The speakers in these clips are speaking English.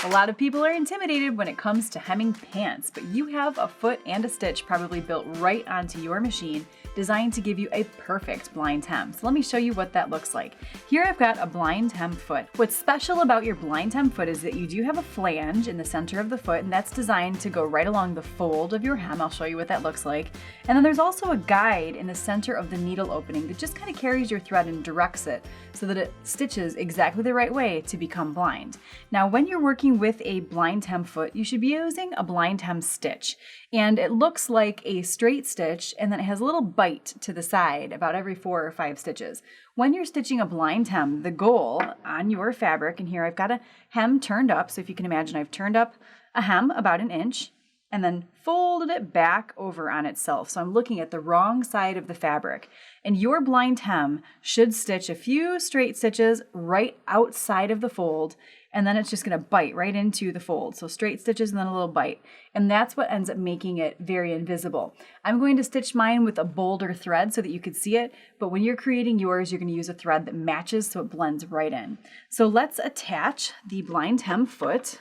A lot of people are intimidated when it comes to hemming pants, but you have a foot and a stitch probably built right onto your machine, designed to give you a perfect blind hem. So let me show you what that looks like. Here I've got a blind hem foot. What's special about your blind hem foot is that you do have a flange in the center of the foot, and that's designed to go right along the fold of your hem. I'll show you what that looks like. And then there's also a guide in the center of the needle opening that just kind of carries your thread and directs it so that it stitches exactly the right way to become blind. Now, when you're working with a blind hem foot, you should be using a blind hem stitch. And it looks like a straight stitch, and then it has a little bite to the side about every 4 or 5 stitches. When you're stitching a blind hem, the goal on your fabric, and here I've got a hem turned up, so if you can imagine, I've turned up a hem about 1 inch and then folded it back over on itself. So I'm looking at the wrong side of the fabric. And your blind hem should stitch a few straight stitches right outside of the fold, and then it's just gonna bite right into the fold. So straight stitches and then a little bite. And that's what ends up making it very invisible. I'm going to stitch mine with a bolder thread so that you can see it, but when you're creating yours, you're gonna use a thread that matches so it blends right in. So let's attach the blind hem foot.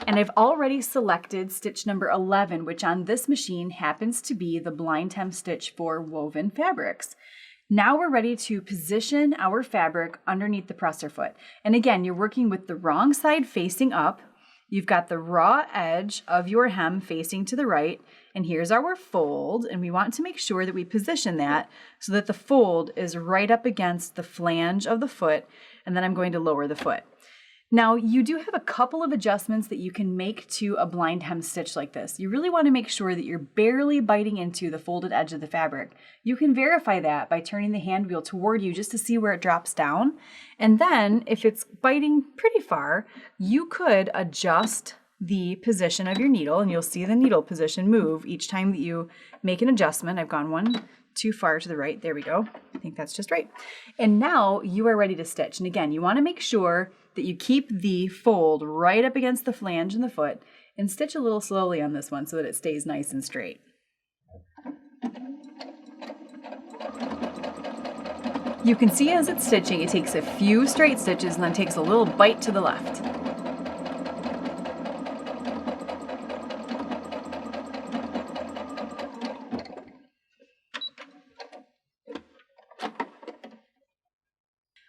And I've already selected stitch number 11, which on this machine happens to be the blind hem stitch for woven fabrics. Now we're ready to position our fabric underneath the presser foot. And again, you're working with the wrong side facing up. You've got the raw edge of your hem facing to the right, and here's our fold, and we want to make sure that we position that so that the fold is right up against the flange of the foot, and then I'm going to lower the foot. Now, you do have a couple of adjustments that you can make to a blind hem stitch like this. You really want to make sure that you're barely biting into the folded edge of the fabric. You can verify that by turning the hand wheel toward you just to see where it drops down. And then, if it's biting pretty far, you could adjust the position of your needle, and you'll see the needle position move each time that you make an adjustment. I've gone one too far to the right. There we go. I think that's just right. And now you are ready to stitch. And again, you want to make sure that you keep the fold right up against the flange in the foot and stitch a little slowly on this one so that it stays nice and straight. You can see as it's stitching, it takes a few straight stitches and then takes a little bite to the left.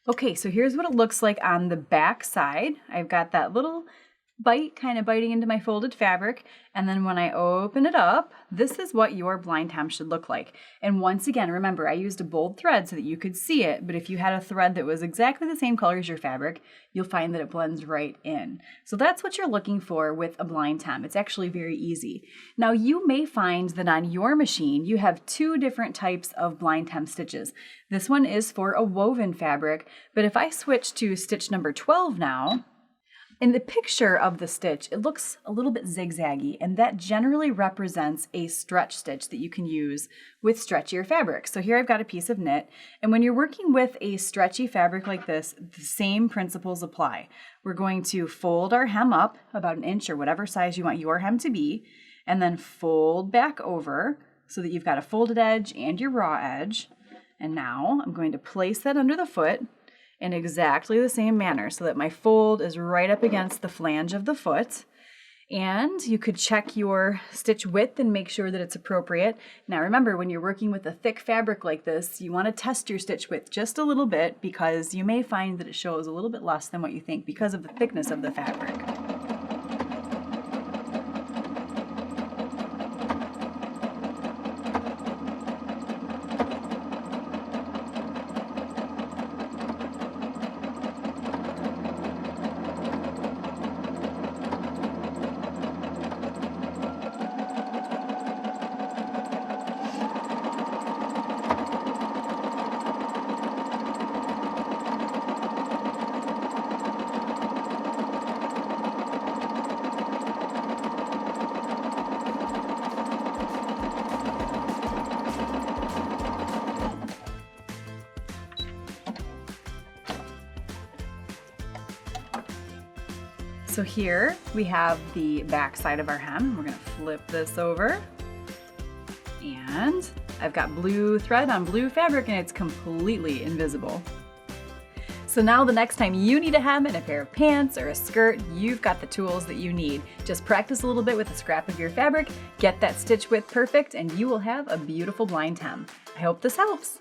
Okay, so here's what it looks like on the back side. I've got that little bite kind of biting into my folded fabric, and then when I open it up, this is what your blind hem should look like. And once again, remember, I used a bold thread so that you could see it, but if you had a thread that was exactly the same color as your fabric, you'll find that it blends right in. So that's what you're looking for with a blind hem. It's actually very easy. Now, you may find that on your machine, you have 2 different types of blind hem stitches. This one is for a woven fabric, but if I switch to stitch number 12 now, in the picture of the stitch, it looks a little bit zigzaggy, and that generally represents a stretch stitch that you can use with stretchier fabric. So here I've got a piece of knit, and when you're working with a stretchy fabric like this, the same principles apply. We're going to fold our hem up about 1 inch or whatever size you want your hem to be, and then fold back over so that you've got a folded edge and your raw edge. And now I'm going to place that under the foot in exactly the same manner so that my fold is right up against the flange of the foot. And you could check your stitch width and make sure that it's appropriate. Now remember, when you're working with a thick fabric like this, you want to test your stitch width just a little bit because you may find that it shows a little bit less than what you think because of the thickness of the fabric. So here we have the back side of our hem. We're gonna flip this over, and I've got blue thread on blue fabric and it's completely invisible. So now the next time you need a hem in a pair of pants or a skirt, you've got the tools that you need. Just practice a little bit with a scrap of your fabric, get that stitch width perfect, and you will have a beautiful blind hem. I hope this helps.